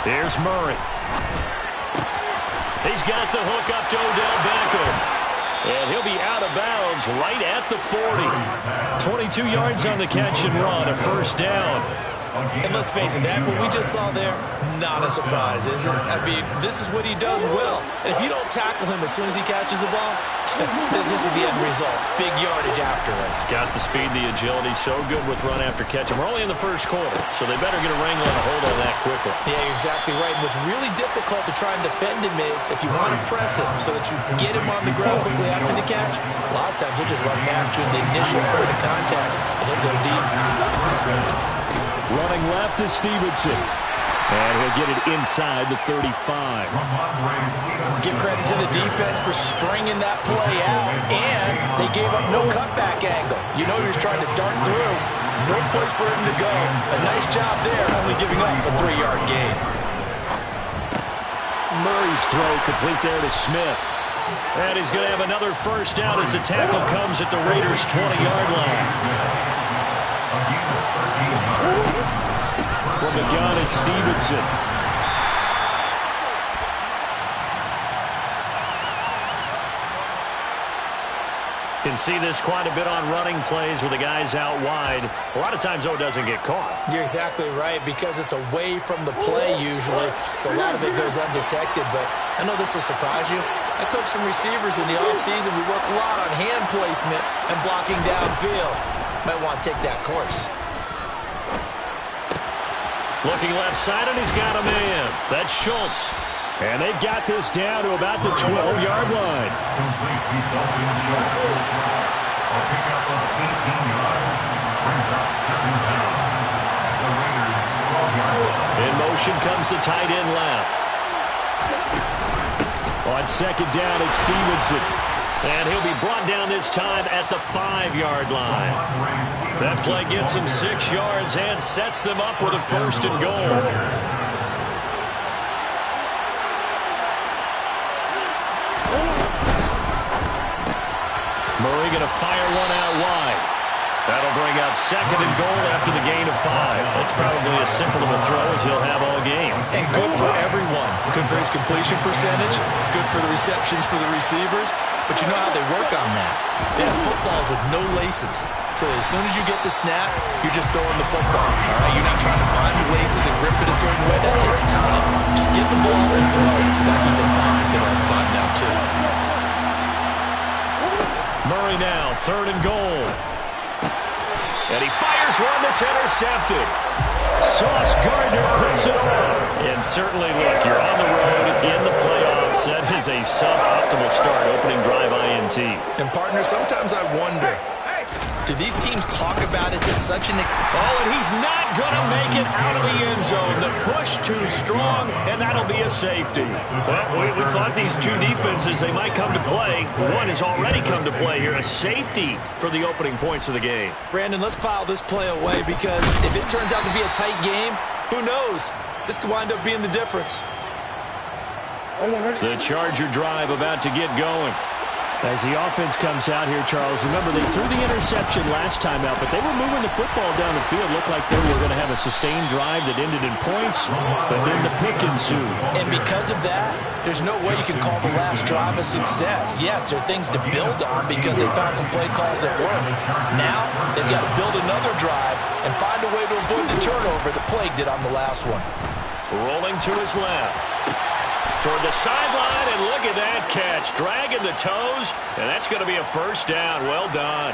Here's Murray. He's got the hook up to Odell Beckham. And he'll be out of bounds right at the 40. 22 yards on the catch and run, a first down. And let's face it, that what we just saw there, not a surprise, is it? I mean, this is what he does well. And if you don't tackle him as soon as he catches the ball, this is the end result. Big yardage afterwards. Got the speed, the agility, so good with run after catch. And we're only in the first quarter, so they better get a wrangle and a hold on that quickly. Yeah, you're exactly right. And what's really difficult to try and defend him is if you want to press him so that you get him on the ground quickly after the catch, a lot of times he'll just run past you in the initial point of contact, and he'll go deep. Running left is Stevenson. And he'll get it inside the 35. Give credit to the defense for stringing that play out, and they gave up no cutback angle. You know he was trying to dart through. No place for him to go. A nice job there, only giving up a 3-yard gain. Murray's throw complete there to Smith. And he's going to have another first down as the tackle comes at the Raiders' 20-yard line. From the gun, it's Stevenson. Can see this quite a bit on running plays with the guys out wide. A lot of times, though, it doesn't get caught. You're exactly right, because it's away from the play usually, so a lot of it goes undetected. But I know this will surprise you. I coach some receivers in the offseason. We work a lot on hand placement and blocking downfield. Might want to take that course. Looking left side, and he's got a man. That's Schultz. And they've got this down to about the 12-yard line. In motion comes the tight end left. On second down, it's Stevenson. And he'll be brought down this time at the 5-yard line. That play gets him 6 yards and sets them up with a first and goal. Murray going to fire one out wide. That'll bring up second and goal after the gain of 5. That's probably as simple of a throw as he'll have all game. And good for everyone. Good for his completion percentage. Good for the receptions for the receivers. But you know how they work on that. They have footballs with no laces. So as soon as you get the snap, you're just throwing the football. All right, you're not trying to find the laces and grip it a certain way. That takes time. Just get the ball and throw it. So that's how they practice it all the time now, too. Murray now, third and goal. And he fires one that's intercepted. Sauce Gardner puts it on. And certainly, look, you're on the road in the playoffs. That is a suboptimal start, opening drive INT. And, partner, sometimes I wonder, do these teams talk about it to such an... Oh, and he's not going to make it out of the end zone. The push too strong, and that'll be a safety. Well, we thought these two defenses, they might come to play. One has already come to play here, a safety for the opening points of the game. Brandon, let's file this play away, because if it turns out to be a tight game, who knows? This could wind up being the difference. The Charger drive about to get going. As the offense comes out here, Charles, remember they threw the interception last time out, but they were moving the football down the field. Looked like they were going to have a sustained drive that ended in points, but then the pick ensued. And because of that, there's no way you can call the last drive a success. Yes, there are things to build on because they found some play calls that work. Now, they've got to build another drive and find a way to avoid the turnover that plagued it on the last one. Rolling to his left. Toward the sideline, and look at that catch. Dragging the toes, and that's going to be a first down. Well done.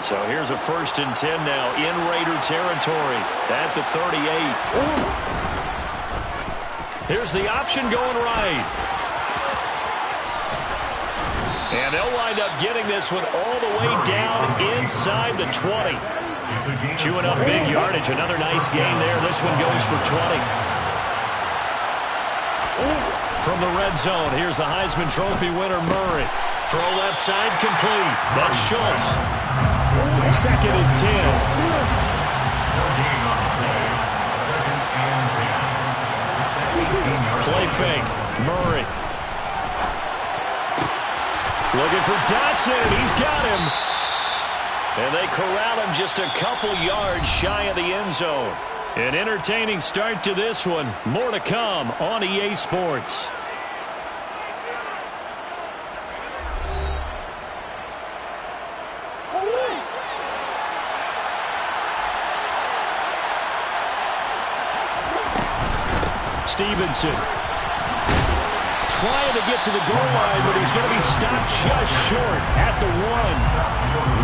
So here's a 1st and 10 now in Raider territory at the 38. Here's the option going right. And they'll wind up getting this one all the way down inside the 20. Chewing up big yardage. Another nice gain there. This one goes for 20. From the red zone, here's the Heisman Trophy winner, Murray. Throw left side complete. That's Schultz. 2nd and 10. Play fake. Murray. Looking for Dotson, and he's got him. And they corral him just a couple yards shy of the end zone. An entertaining start to this one. More to come on EA Sports. Stevenson trying to get to the goal line, but he's going to be stopped just short at the 1.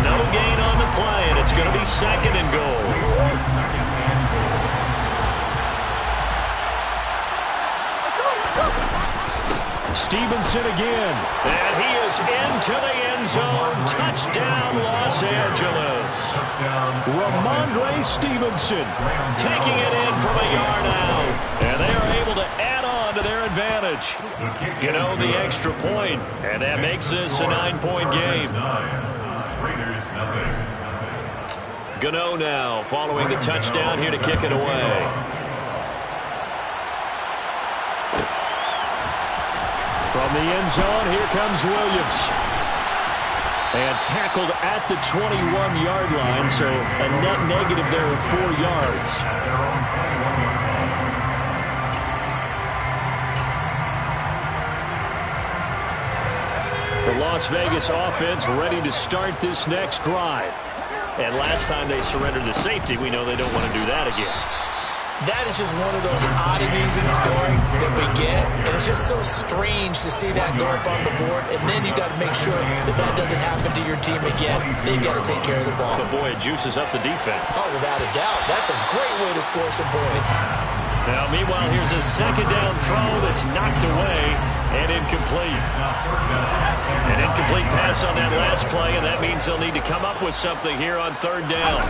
No gain on the play, and it's going to be 2nd and goal. Stevenson again, and he is into the end zone. Touchdown, Los Angeles. Ramondre Stevenson taking it in from a yard out, and they are able to add on to their advantage. Get on the extra point, and that makes this a 9-point game. Gano now following the touchdown here to kick it away. From the end zone, here comes Williams. And tackled at the 21-yard line, so a net negative there of 4 yards. The Las Vegas offense ready to start this next drive. And last time they surrendered the safety, we know they don't want to do that again. That is just one of those oddities in scoring that we get, and it's just so strange to see that go up on the board, and then you got to make sure that that doesn't happen to your team again. Then you got to take care of the ball. But boy, it juices up the defense. Oh, without a doubt. That's a great way to score some points. Now, meanwhile, here's a 2nd down throw that's knocked away and incomplete. An incomplete pass on that last play, and that means they'll need to come up with something here on 3rd down.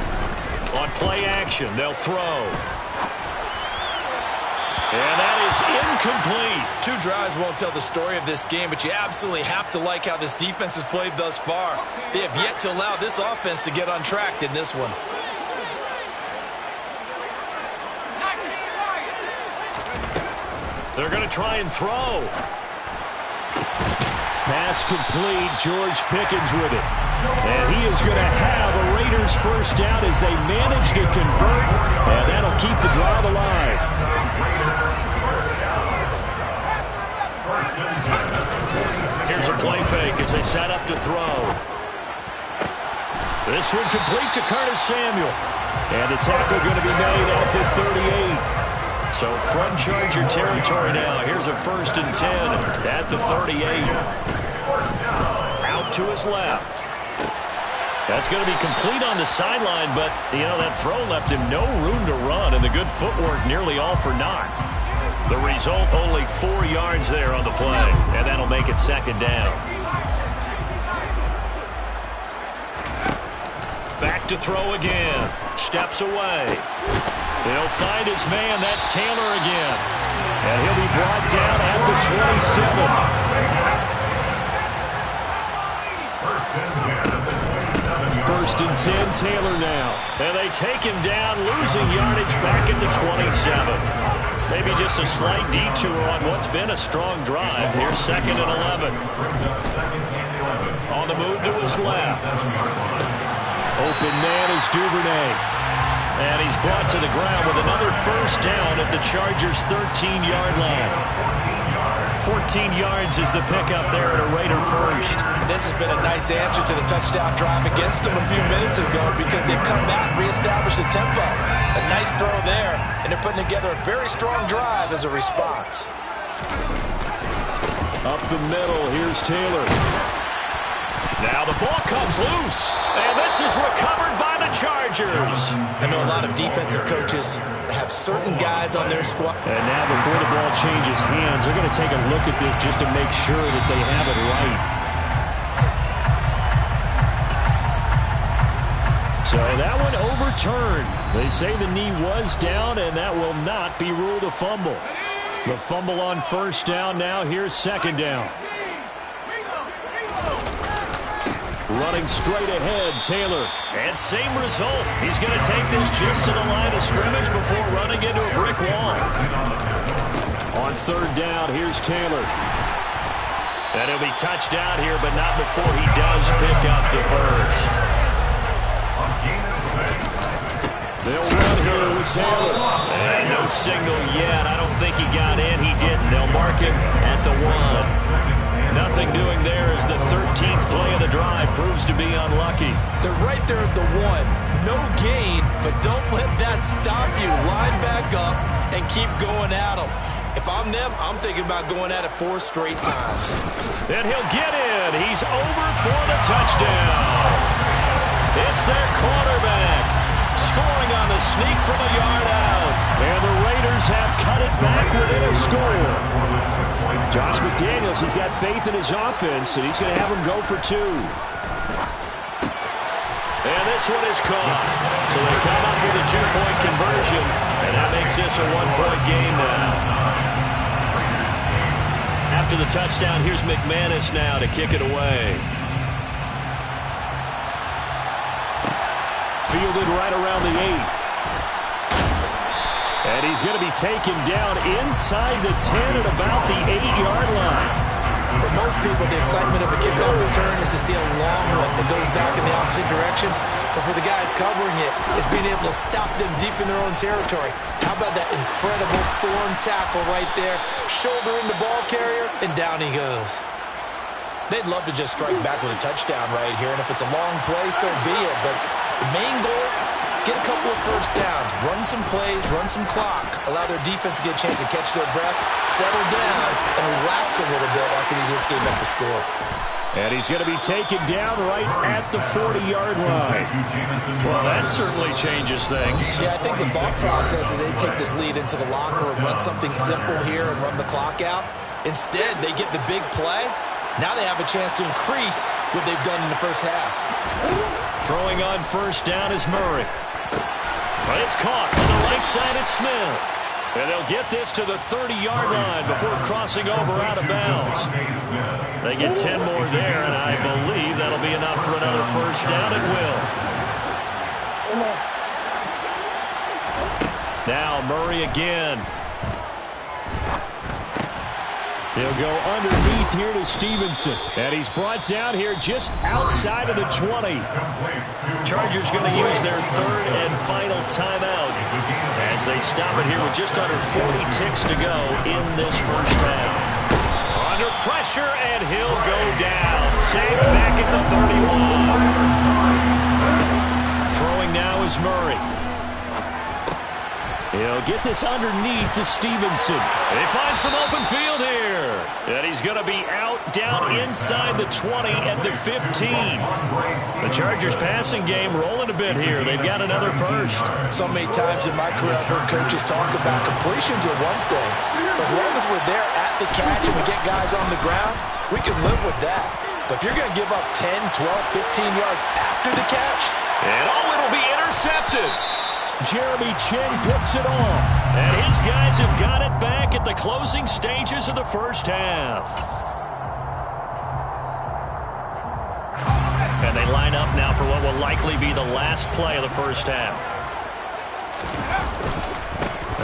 On play action, they'll throw. And that is incomplete. 2 drives won't tell the story of this game, but you absolutely have to like how this defense has played thus far. They have yet to allow this offense to get on track in this one. They're going to try and throw. Pass complete. George Pickens with it. And he is going to have a Raiders 1st down as they manage to convert. And that'll keep the drive alive. Here's a play fake as they set up to throw. This one complete to Curtis Samuel. And the tackle going to be made at the 38. So from Charger territory now. Here's a 1st and 10 at the 38. Out to his left. That's going to be complete on the sideline, but, you know, that throw left him no room to run, and the good footwork nearly all for naught. The result, only 4 yards there on the play, and that'll make it 2nd down. Back to throw again. Steps away. He'll find his man. That's Taylor again. And he'll be brought down at the 27. 1st and 10, Taylor now. And they take him down, losing yardage back at the 27. Maybe just a slight detour on what's been a strong drive. Here's 2nd and 11. On the move to his left. Open man is Duvernay. And he's brought to the ground with another 1st down at the Chargers' 13-yard line. 14 yards is the pickup there at a Raider 1st. This has been a nice answer to the touchdown drive against them a few minutes ago because they've come back and reestablished the tempo. A nice throw there, and they're putting together a very strong drive as a response. Up the middle, here's Taylor. Now the ball comes loose, and this is recovered by the Chargers. I know a lot of defensive coaches have certain guys on their squad. And now before the ball changes hands, they're going to take a look at this just to make sure that they have it right. So that one overturned. They say the knee was down, and that will not be ruled a fumble. The fumble on 1st down now. Here's 2nd down. Running straight ahead, Taylor. And same result. He's going to take this just to the line of scrimmage before running into a brick wall. On 3rd down, here's Taylor. And he'll be touched down here, but not before he does pick up the 1st. They'll run here with Taylor. And no signal yet. I don't think he got in. He didn't. They'll mark him at the 1. Nothing doing there as the 13th play of the drive proves to be unlucky. They're right there at the 1. No gain, but don't let that stop you. Line back up and keep going at them. If I'm them, I'm thinking about going at it 4 straight times. And he'll get in. He's over for the touchdown. It's their quarterback, scoring on the sneak from a yard out. And the Raiders have cut it back within a score. Josh McDaniels, he's got faith in his offense, and he's going to have him go for 2. And this one is caught. So they come up with a 2-point conversion, and that makes this a 1-point game now. After the touchdown, here's McManus now to kick it away. Fielded right around the 8. And he's going to be taken down inside the 10 at about the 8-yard line. For most people, the excitement of a kickoff return is to see a long one that goes back in the opposite direction. But for the guys covering it, it's being able to stop them deep in their own territory. How about that incredible form tackle right there? Shoulder in the ball carrier, and down he goes. They'd love to just strike back with a touchdown right here, and if it's a long play, so be it. But the main goal, get a couple of first downs, run some plays, run some clock, allow their defense to get a chance to catch their breath, settle down, and relax a little bit after they just gave up the score. And he's going to be taken down right at the 40-yard line. Well, that certainly changes things. Yeah, I think the thought process is they take this lead into the locker room, run something simple here and run the clock out. Instead, they get the big play. Now they have a chance to increase what they've done in the first half. Throwing on first down is Murray. But it's caught on the right side at Smith. And they'll get this to the 30-yard line before crossing over out of bounds. They get 10 more there, and I believe that'll be enough for another first down. It will. Now Murray again. He'll go underneath here to Stevenson. And he's brought down here just outside of the 20. Chargers going to use their 3rd and final timeout as they stop it here with just under 40 ticks to go in this first half. Under pressure, and he'll go down. Sacked back at the 31. Throwing now is Murray. He'll get this underneath to Stevenson. They find some open field here. And he's going to be out down inside the 20 at the 15. The Chargers passing game rolling a bit here. They've got another first. So many times in my career I've heard coaches talk about completions are one thing. But as long as we're there at the catch and we get guys on the ground, we can live with that. But if you're going to give up 10, 12, 15 yards after the catch, and it'll be intercepted. Jeremy Chin picks it off. And his guys have got it back at the closing stages of the first half. And they line up now for what will likely be the last play of the first half.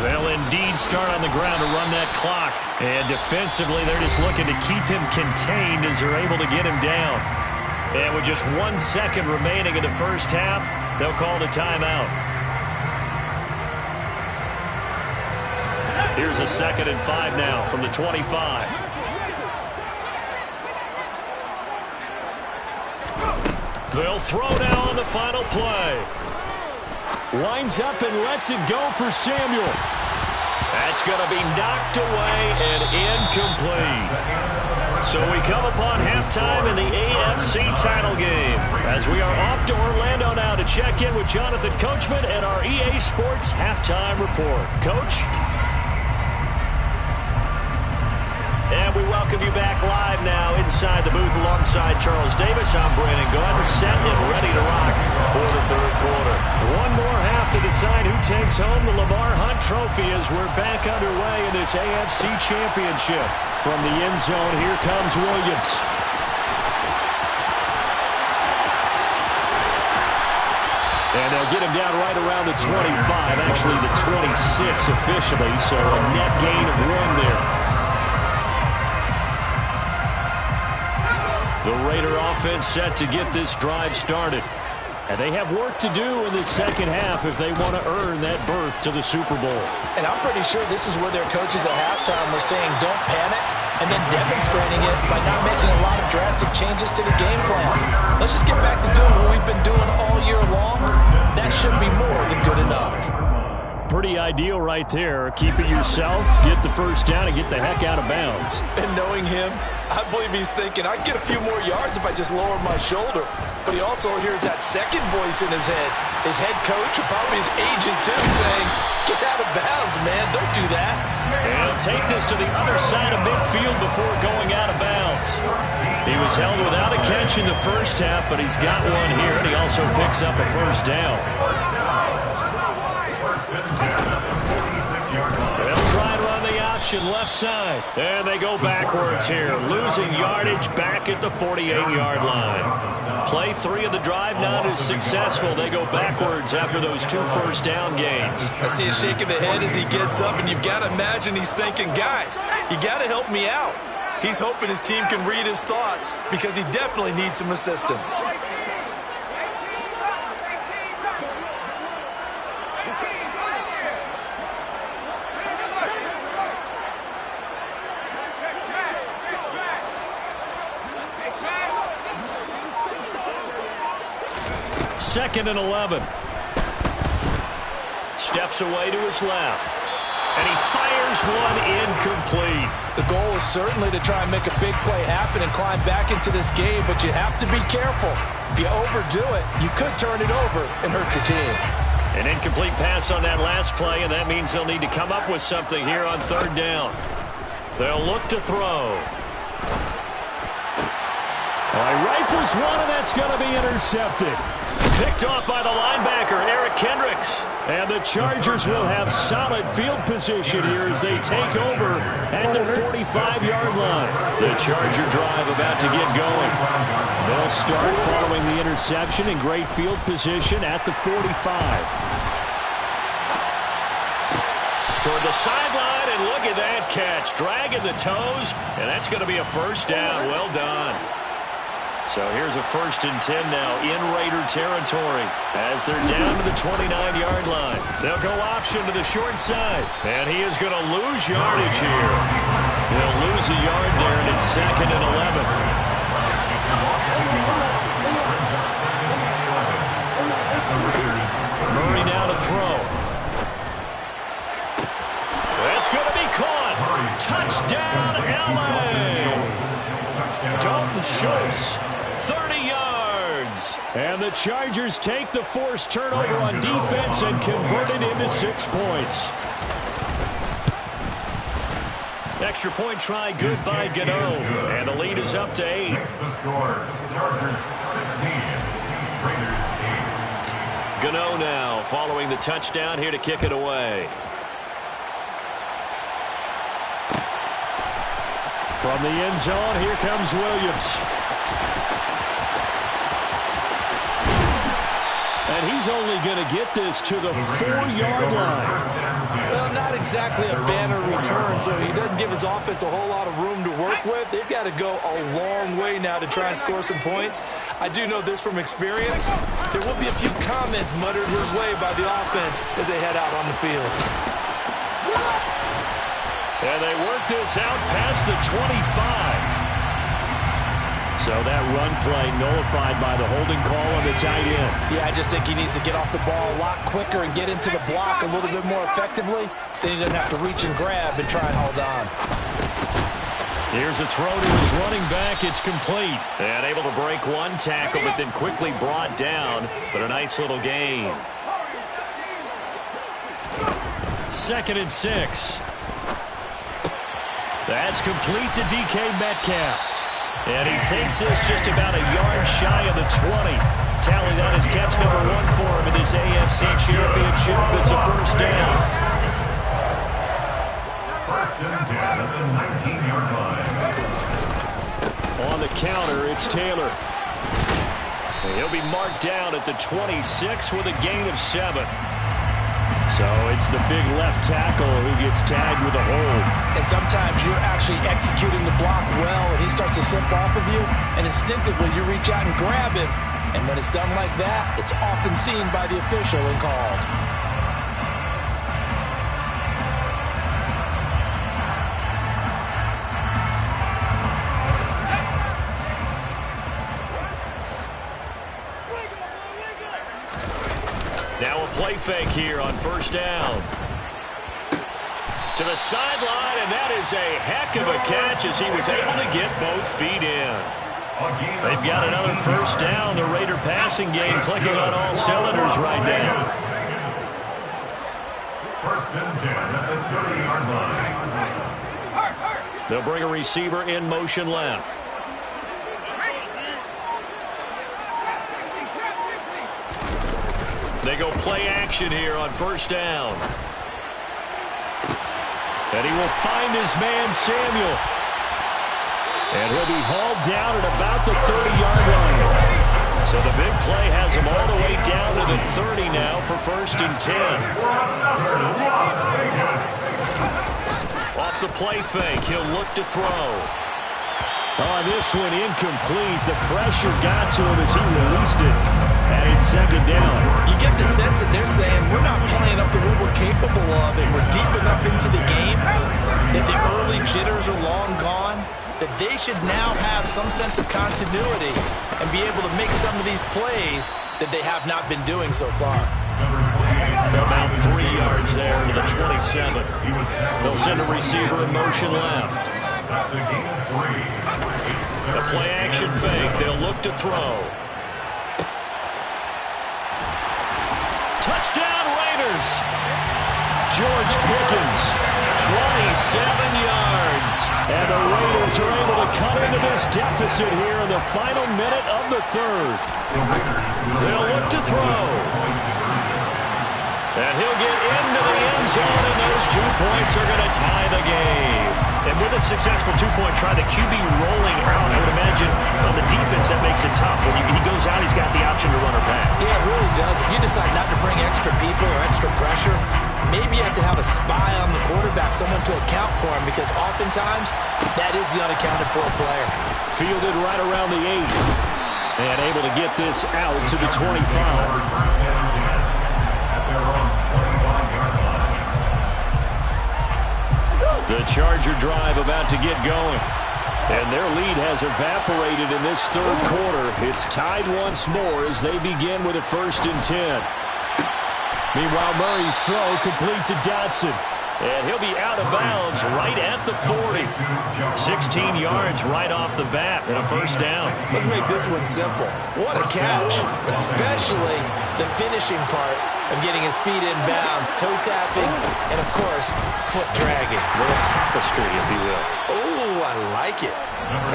They'll indeed start on the ground to run that clock. And defensively, they're just looking to keep him contained as they're able to get him down. And with just 1 second remaining in the first half, they'll call the timeout. Here's a 2nd and 5 now from the 25. They'll throw now on the final play. Winds up and lets it go for Samuel. That's going to be knocked away and incomplete. So we come upon halftime in the AFC title game as we are off to Orlando now to check in with Jonathan Coachman and our EA Sports halftime report. Coach? And we welcome you back live now inside the booth alongside Charles Davis. I'm Brandon Gordon, set and ready to rock for the third quarter. One more half to decide who takes home the Lamar Hunt Trophy as we're back underway in this AFC Championship. From the end zone, here comes Williams. And they'll get him down right around the 25, actually the 26 officially, so a net gain of 1 there. The Raider offense set to get this drive started. And they have work to do in the second half if they want to earn that berth to the Super Bowl. And I'm pretty sure this is where their coaches at halftime were saying don't panic, and then demonstrating it by not making a lot of drastic changes to the game plan. Let's just get back to doing what we've been doing all year long. That should be more than good enough. Pretty ideal right there. Keep it yourself, get the first down, and get the heck out of bounds. And knowing him, I believe he's thinking, I'd get a few more yards if I just lower my shoulder. But he also hears that second voice in his head. His head coach, or probably his agent too, saying, get out of bounds, man. Don't do that. And he'll take this to the other side of midfield before going out of bounds. He was held without a catch in the first half, but he's got one here, and he also picks up a first down. They'll try and run the option left side. And they go backwards here, losing yardage back at the 48-yard line. Play 3 of the drive not as successful. They go backwards after those 2 first down gains. I see a shake of the head as he gets up, and you've got to imagine he's thinking, guys, you got to help me out. He's hoping his team can read his thoughts because he definitely needs some assistance. Second and 11. Steps away to his left. And he fires one incomplete. The goal is certainly to try and make a big play happen and climb back into this game, but you have to be careful. If you overdo it, you could turn it over and hurt your team. An incomplete pass on that last play, and that means they'll need to come up with something here on third down. They'll look to throw. He rifles one, and that's going to be intercepted. Picked off by the linebacker, Eric Kendricks. And the Chargers will have solid field position here as they take over at the 45-yard line. The Charger drive about to get going. They'll start following the interception in great field position at the 45. Toward the sideline, and look at that catch. Dragging the toes, and that's going to be a first down. Well done. So here's a 1st and 10 now in Raider territory as they're down to the 29-yard line. They'll go option to the short side, and he is going to lose yardage here. He'll lose a yard there, and it's 2nd and 11. Murray now to throw. That's going to be caught. Touchdown, L.A. Dalton Schultz. 30 yards. And the Chargers take the forced turnover on defense and convert it into 6 points. Extra point try good by Gano. And the lead is up to 8. The score, Chargers 16, Raiders 8. Gano now following the touchdown here to kick it away. From the end zone, here comes Williams. And he's only going to get this to the 4-yard line. Well, not exactly a banner return, so he doesn't give his offense a whole lot of room to work with. They've got to go a long way now to try and score some points. I do know this from experience. There will be a few comments muttered his way by the offense as they head out on the field. And they work this out past the 25. So that run play nullified by the holding call on the tight end. Yeah, I just think he needs to get off the ball a lot quicker and get into the block a little bit more effectively. Then he doesn't have to reach and grab and try and hold on. Here's a throw to his running back. It's complete. And able to break one tackle, but then quickly brought down. But a nice little gain. 2nd and 6. That's complete to DK Metcalf. And he takes this just about a yard shy of the 20. Tally that is catch number 1 for him in this AFC Championship. It's a first down. 1st and 10 at the 19-yard line. On the counter, it's Taylor. And he'll be marked down at the 26 with a gain of 7. So it's the big left tackle who gets tagged with a hold. And sometimes you're actually executing the block well, and he starts to slip off of you, and instinctively you reach out and grab it, And when it's done like that, it's often seen by the official and called. Now a play fake here on first down. To the sideline, and that is a heck of a catch as he was able to get both feet in. They've got another first down. The Raider passing game clicking on all cylinders right now. First and 10 at the 30-yard line. They'll bring a receiver in motion left. They go play action here on first down. And he will find his man, Samuel. And he'll be hauled down at about the 30-yard line. So the big play has him all the way down to the 30 now for first and 10. Off the play fake, he'll look to throw. On this one, incomplete. The pressure got to him as he released it. And it's second down. You get the sense that they're saying we're not playing up to what we're capable of, and we're deep enough into the game that the early jitters are long gone, that they should now have some sense of continuity and be able to make some of these plays that they have not been doing so far. About 3 yards there to the 27. They'll send a receiver in motion left. That's a gain of 3. The play action fake. They'll look to throw. Touchdown Raiders. George Pickens, 27 yards. And the Raiders are able to cut into this deficit here in the final minute of the third. They'll look to throw. And he'll get into the end zone, and those 2 points are going to tie the game. And with a successful two-point try, the QB rolling out, I would imagine on the defense that makes it tough. When he goes out, he's got the option to run or pass. Yeah, it really does. If you decide not to bring extra people or extra pressure, maybe you have to have a spy on the quarterback, someone to account for him, because oftentimes that is the unaccounted for player. Fielded right around the 8. And able to get this out to the 25. The Charger drive about to get going. And their lead has evaporated in this third quarter. It's tied once more as they begin with a first and 10. Meanwhile, Murray's throw complete to Dotson. And he'll be out of bounds right at the 40. 16 yards right off the bat and a first down. Let's make this one simple. What a catch, especially the finishing part of getting his feet in bounds, toe tapping, and of course, foot dragging. A little tapestry, if you will. Oh, I like it.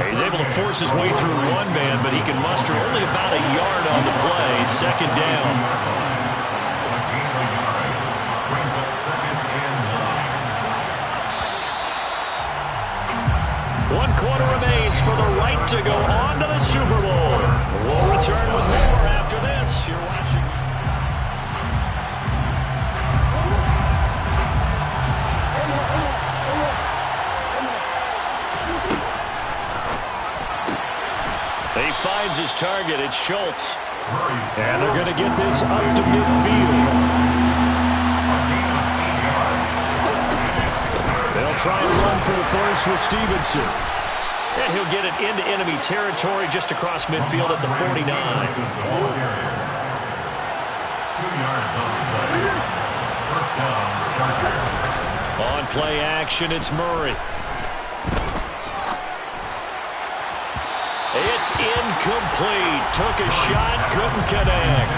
He's able to force his way through one man, but he can muster only about a yard on the play. Second down. 1 quarter remains for the right to go on to the Super Bowl. We'll return with more after this. You're watching. He finds his target. It's Schultz. And they're going to get this up to midfield. They'll try and run for the first with Stevenson. And he'll get it into enemy territory just across midfield at the 49. 2 yards on the play. First down, Charger. On play action, it's Murray. It's incomplete. Took a shot, couldn't connect.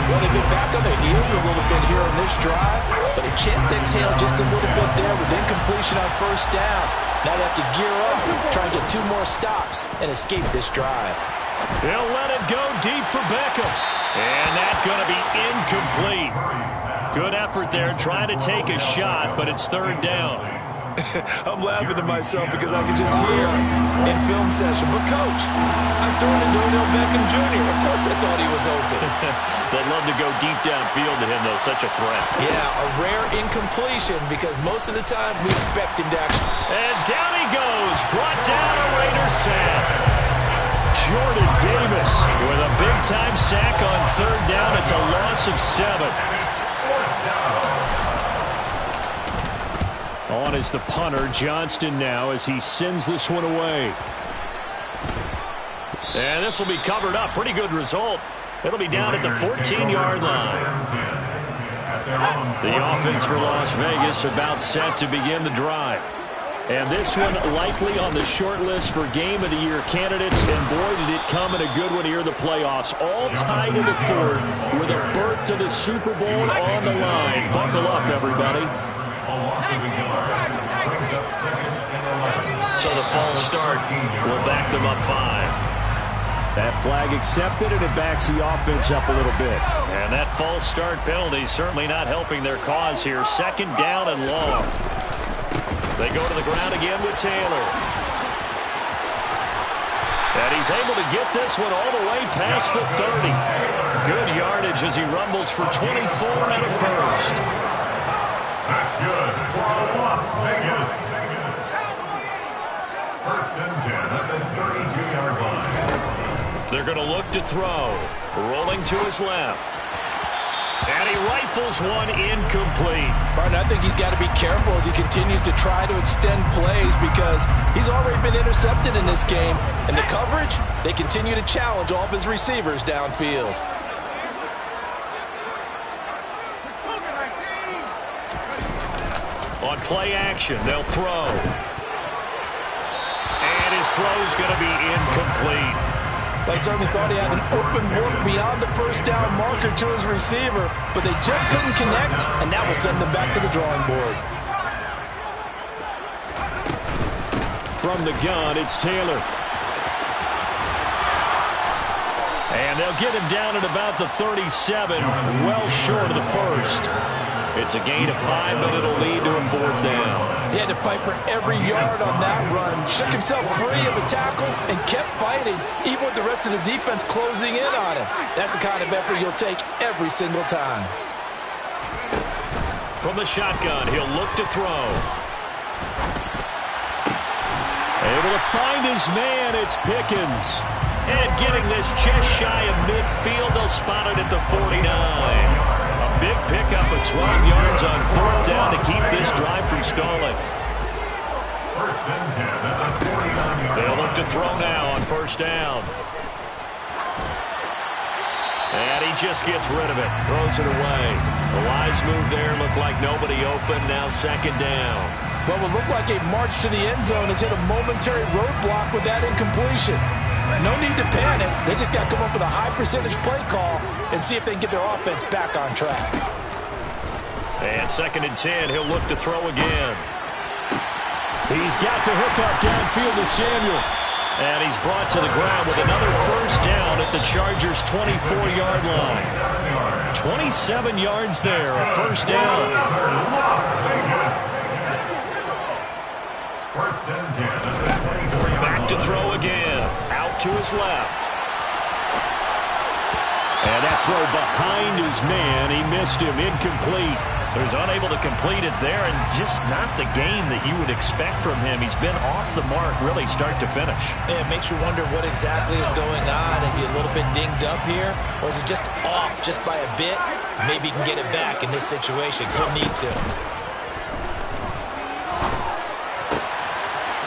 Well, they've been back on their heels a little bit here on this drive, but a chance to exhale just a little bit there with incompletion on first down. Now they have to gear up, try and get 2 more stops, and escape this drive. They'll let it go deep for Beckham. And that's going to be incomplete. Good effort there, trying to take a shot, but it's third down. I'm laughing to myself because I could just hear in film session. But, Coach, I was throwing into Odell Beckham Jr. Of course I thought he was open. They'd love to go deep downfield to him, though. Such a threat. Yeah, a rare incompletion because most of the time we expect him to actually. And down he goes. Brought down a Raider sack. Jordan Davis with a big-time sack on third down. It's a loss of 7. On is the punter, Johnston, now as he sends this one away. And this will be covered up. Pretty good result. It'll be down at the 14-yard line. The offense for Las Vegas about set to begin the drive. And this one likely on the short list for Game of the Year candidates. And boy, did it come in a good one here in the playoffs. All tied in the fourth with a berth to the Super Bowl on the line. Buckle up, everybody. So the false start will back them up 5. That flag accepted, and it backs the offense up a little bit. And that false start penalty certainly not helping their cause here. 2nd down and long. They go to the ground again with Taylor. And he's able to get this one all the way past the 30. Good yardage as he rumbles for 24 and a first. That's good for Las Vegas. 1st and 10 at the 32-yard line. They're going to look to throw. Rolling to his left. And he rifles one incomplete. Partner, I think he's got to be careful as he continues to try to extend plays because he's already been intercepted in this game. And the coverage, they continue to challenge all of his receivers downfield. On play action, they'll throw. And his throw's going to be incomplete. They certainly thought he had an open look beyond the first down marker to his receiver, but they just couldn't connect, and that will send them back to the drawing board. From the gun, it's Taylor. And they'll get him down at about the 37, well short of the first. It's a gain of 5, but it'll lead to a 4th down. He had to fight for every yard on that run. Shook himself free of a tackle and kept fighting, even with the rest of the defense closing in on him. That's the kind of effort you'll take every single time. From the shotgun, he'll look to throw. Able to find his man, it's Pickens. And getting this just shy of midfield, they'll spot it at the 49. Big pickup of 12 yards on 4th down to keep this drive from stalling. 1st and 10 at the 49-yard line. They'll look to throw now on 1st down. And he just gets rid of it. Throws it away. The wise move there. Looked like nobody open. Now 2nd down. What will look like a march to the end zone has hit a momentary roadblock with that incompletion. No need to panic. They just got to come up with a high percentage play call and see if they can get their offense back on track. And 2nd and 10, he'll look to throw again. He's got the hookup downfield to Samuel. And he's brought to the ground with another 1st down at the Chargers' 24-yard line. 27 yards there, a 1st down. 1st and 10. Back to throw again. Out to his left. And that throw behind his man. He missed him. Incomplete. So he's unable to complete it there, and just not the game that you would expect from him. He's been off the mark really start to finish. Yeah, it makes you wonder what exactly is going on. Is he a little bit dinged up here, or is he just off just by a bit? Maybe he can get it back in this situation. He'll need to.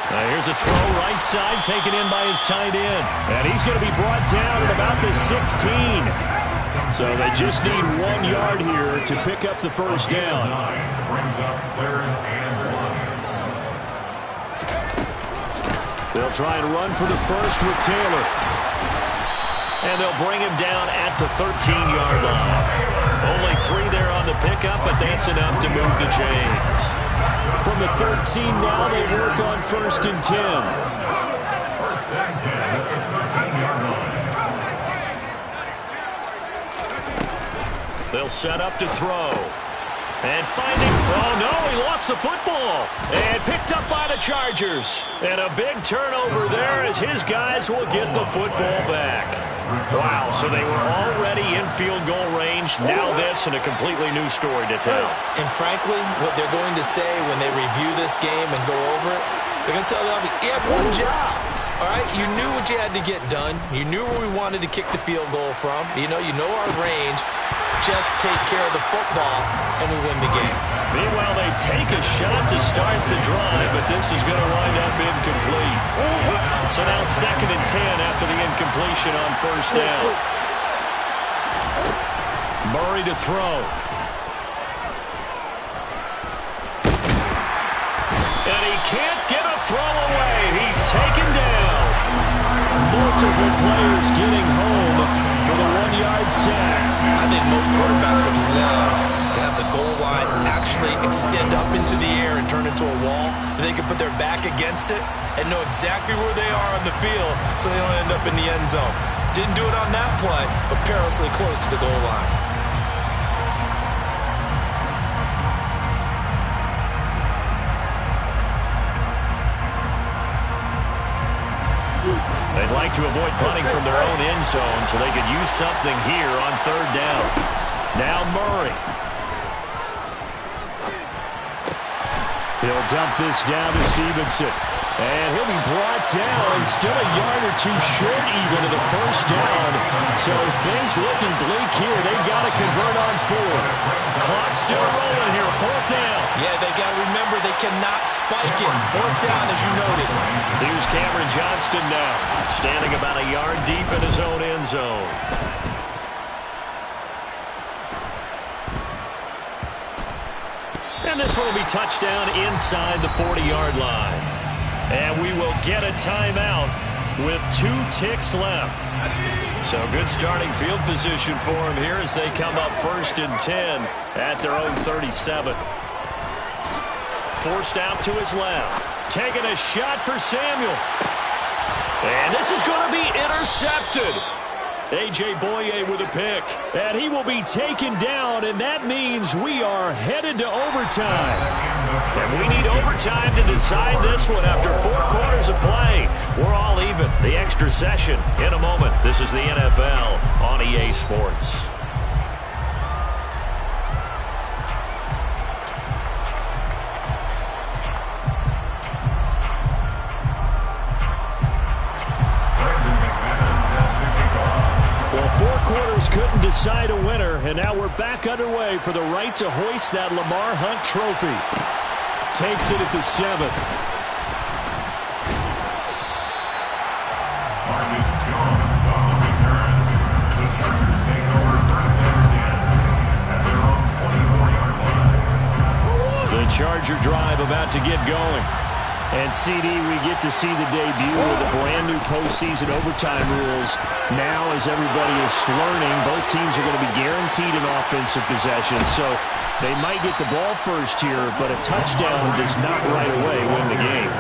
Now here's a throw right side taken in by his tight end. And he's going to be brought down at about the 16. So they just need 1 yard here to pick up the 1st down. Brings up 3rd and 1. They'll try and run for the first with Taylor. And they'll bring him down at the 13-yard line. Only 3 there on the pickup, but that's enough to move the chains. From the 13 now, they work on 1st and 10. 1st and 10 at the 13-yard line. They'll set up to throw. And finding, oh no, he lost the football. And picked up by the Chargers. And a big turnover there as his guys will get the football back. Wow, so they were already in field goal range. Now this and a completely new story to tell. And frankly, what they're going to say when they review this game and go over it, they're going to tell them, he had one job. All right, you knew what you had to get done. You knew where we wanted to kick the field goal from. You know our range. Just take care of the football, and we win the game. Meanwhile, they take a shot to start the drive, but this is going to wind up incomplete. So now 2nd and 10 after the incompletion on 1st down. Murray to throw. And he can't get a throw away. He's taken down. Multiple players getting home for the 1-yard sack. I think most quarterbacks would love to have the goal line actually extend up into the air and turn into a wall. They can put their back against it and know exactly where they are on the field so they don't end up in the end zone. Didn't do it on that play, but perilously close to the goal line. They'd like to avoid punting from their own end zone so they could use something here on 3rd down. Now Murray. He'll dump this down to Stevenson. And he'll be brought down, still a yard or two short even of the 1st down. So things looking bleak here. They've got to convert on 4th. Clock still rolling here, 4th down. Yeah, they got to remember they cannot spike it. 4th down, as you noted. Here's Cameron Johnston now, standing about a yard deep in his own end zone. And this one will be touchdown inside the 40-yard line. And we will get a timeout with 2 ticks left. So good starting field position for him here as they come up 1st and 10 at their own 37. Forced out to his left. Taking a shot for Samuel. And this is going to be intercepted. A.J. Boye with a pick. And he will be taken down, and that means we are headed to overtime. And we need overtime to decide this one after 4 quarters of play. We're all even. The extra session in a moment. This is the NFL on EA Sports. Couldn't decide a winner, and now we're back underway for the right to hoist that Lamar Hunt trophy. Takes it at the 7. Marcus Jones on the return. The Chargers take over 1st and 10 at their own 24-yard line. The Charger drive about to get going. And, CD, we get to see the debut of the brand-new postseason overtime rules. Now, as everybody is learning, both teams are going to be guaranteed an offensive possession. So they might get the ball first here, but a touchdown does not right away win the game.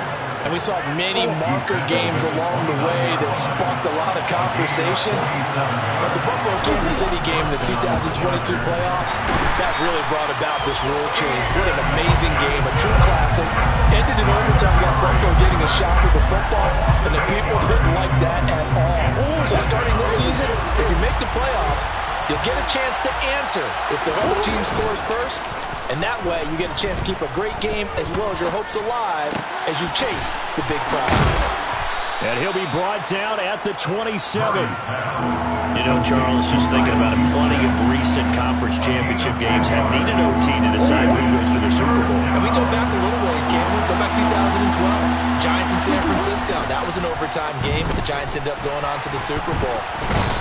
And we saw many marker games along the way that sparked a lot of conversation. But the Buffalo-Kansas City game, the 2022 playoffs, that really brought about this rule change. What an amazing game, a true classic. Ended in overtime, got Buffalo getting a shot with the football, and the people didn't like that at all. So starting this season, if you make the playoffs, you'll get a chance to answer if the home team scores first. And that way, you get a chance to keep a great game as well as your hopes alive as you chase the big prize. And he'll be brought down at the 27. You know, Charles, just thinking about it, plenty of recent conference championship games have needed OT to decide who goes to the Super Bowl. And we go back a little ways, can't we? Go back 2012. Giants in San Francisco. That was an overtime game, but the Giants ended up going on to the Super Bowl.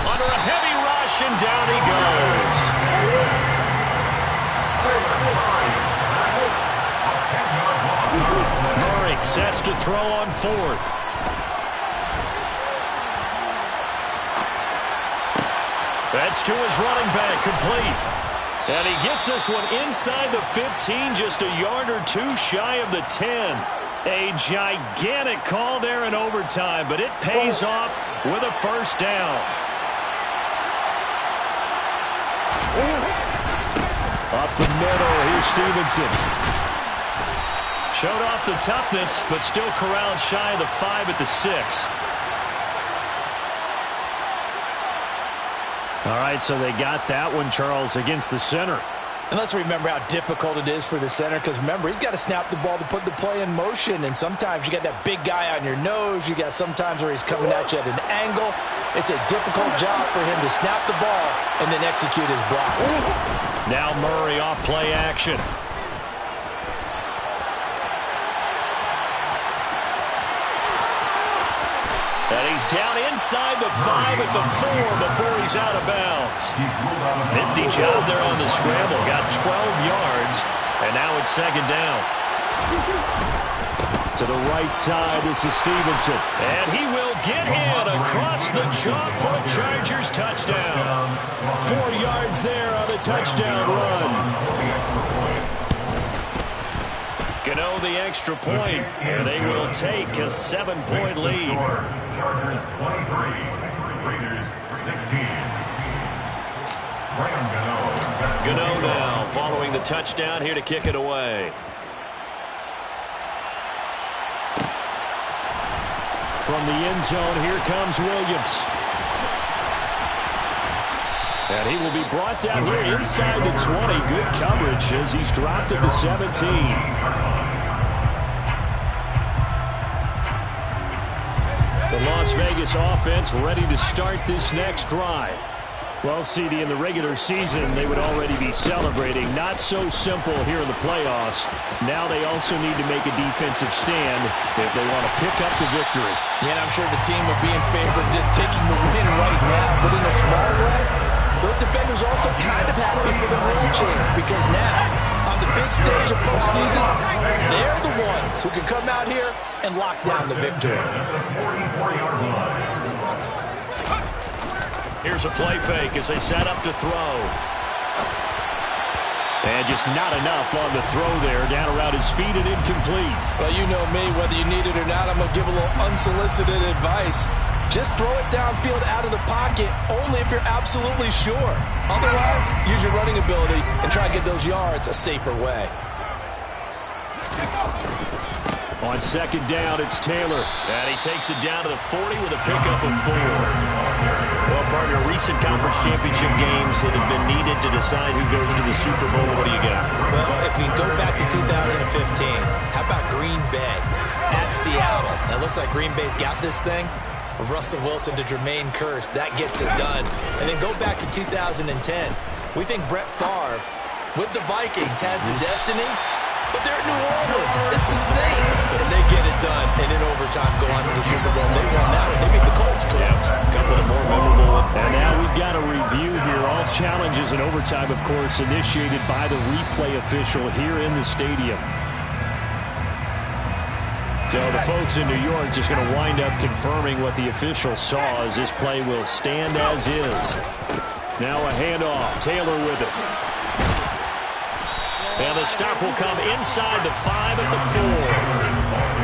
Under a heavy rush, and down he goes. Murray sets to throw on 4th. That's to his running back, complete. And he gets this one inside the 15, just a yard or 2 shy of the 10. A gigantic call there in overtime, but it pays off with a 1st down. Up the middle, here's Stevenson. Showed off the toughness, but still corralled shy of the 5 at the 6. All right, so they got that one, Charles, against the center. And let's remember how difficult it is for the center, because remember, he's got to snap the ball to put the play in motion, and sometimes you got that big guy on your nose. You got sometimes where he's coming at you at an angle. It's a difficult job for him to snap the ball and then execute his block. Now Murray off play action. And he's down inside the 5 at the 4 before he's out of bounds. Nifty job there on the scramble. Got 12 yards, and now it's second down. To the right side, this is Stevenson. And he will get in across the chalk for a Chargers touchdown. 4 yards there on the touchdown run. Gano the extra point, and they will take a 7-point lead. Chargers 23, Raiders 16. Gano now following the touchdown here to kick it away. From the end zone, here comes Williams. And he will be brought down here inside the 20. Good coverage as he's dropped at the 17. The Las Vegas offense ready to start this next drive. Well, CD, in the regular season, they would already be celebrating. Not so simple here in the playoffs. Now they also need to make a defensive stand if they want to pick up the victory. Yeah, and I'm sure the team would be in favor of just taking the win right now. But in a small way, those defenders also kind of happy for the rule change, because now, on the big stage of postseason, they're the ones who can come out here and lock down the victory. Here's a play fake as they set up to throw. And just not enough on the throw there. Down around his feet and incomplete. Well, you know me, whether you need it or not, I'm going to give a little unsolicited advice. Just throw it downfield out of the pocket, only if you're absolutely sure. Otherwise, use your running ability and try to get those yards a safer way. On second down, it's Taylor. And he takes it down to the 40 with a pickup of 4. Well, partner, recent conference championship games that have been needed to decide who goes to the Super Bowl. What do you got? Well, if we go back to 2015, how about Green Bay at Seattle? Now, it looks like Green Bay's got this thing. Russell Wilson to Jermaine Kearse, that gets it done. And then go back to 2010. We think Brett Favre with the Vikings has the destiny, but they're in New Orleans. It's the Saints, and they get it done. And in overtime, go on to the Super Bowl. They won that one. They beat the Colts, correct? A couple of the more memorable ones. And now we've got a review here. All challenges in overtime, of course, initiated by the replay official here in the stadium. So the folks in New York just going to wind up confirming what the official saw, as this play will stand as is. Now a handoff. Taylor with it. And the stop will come inside the 5 at the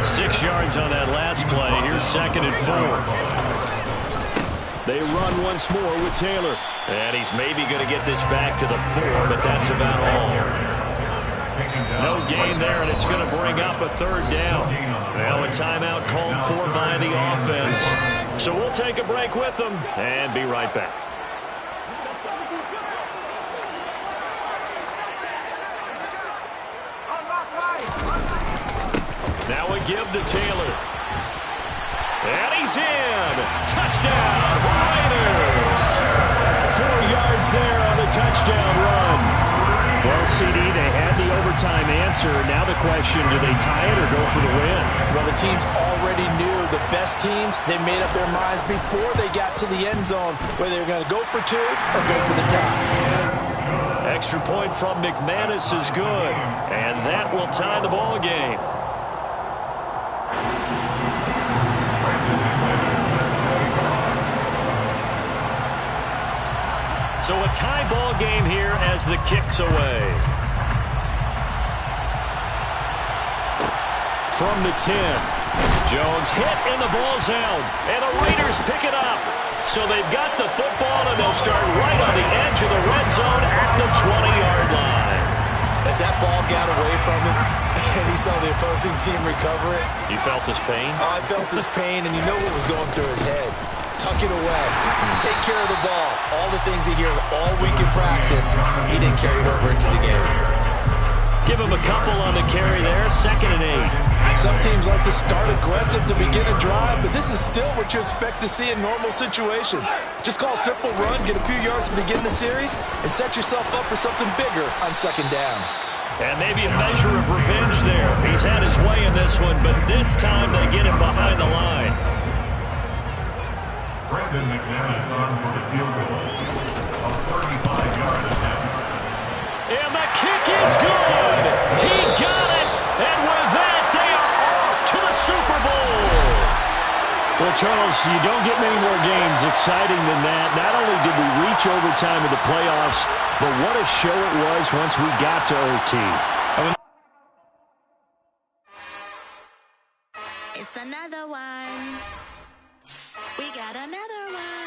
4. 6 yards on that last play. Here's second and 4. They run once more with Taylor. And he's maybe going to get this back to the 4, but that's about all. No gain there, and it's going to bring up a third down. Now a timeout called for by the offense. So we'll take a break with them and be right back. Now a give to Taylor. And he's in. Touchdown, Raiders. 4 yards there on the touchdown run. Well, CD, they had the overtime answer. Now the question, do they tie it or go for the win? Well, the teams already knew. The best teams, they made up their minds before they got to the end zone, whether they were going to go for 2 or go for the tie. Extra point from McManus is good. And that will tie the ball game. So a tie ball game here as the kick's away. From the 10. Jones hit and the ball's out. And the Raiders pick it up. So they've got the football and they'll start right on the edge of the red zone at the 20-yard line. As that ball got away from him and he saw the opposing team recover it. You felt his pain? Oh, I felt his pain, and you know what was going through his head. tuck it away, take care of the ball. All the things he hears all week in practice, he didn't carry it over into the game. Give him a couple on the carry there, 2nd and 8. Some teams like to start aggressive to begin a drive, but this is still what you expect to see in normal situations. Just call a simple run, get a few yards to begin the series, and set yourself up for something bigger on 2nd down. And maybe a measure of revenge there. He's had his way in this one, but this time they get him behind the line. Brendan McManus on for the field goal. A 35-yard attempt. And the kick is good. He got it. And with that, they are off to the Super Bowl. Well, Charles, you don't get many more games exciting than that. Not only did we reach overtime in the playoffs, but what a show it was once we got to OT. It's another one. We got another one.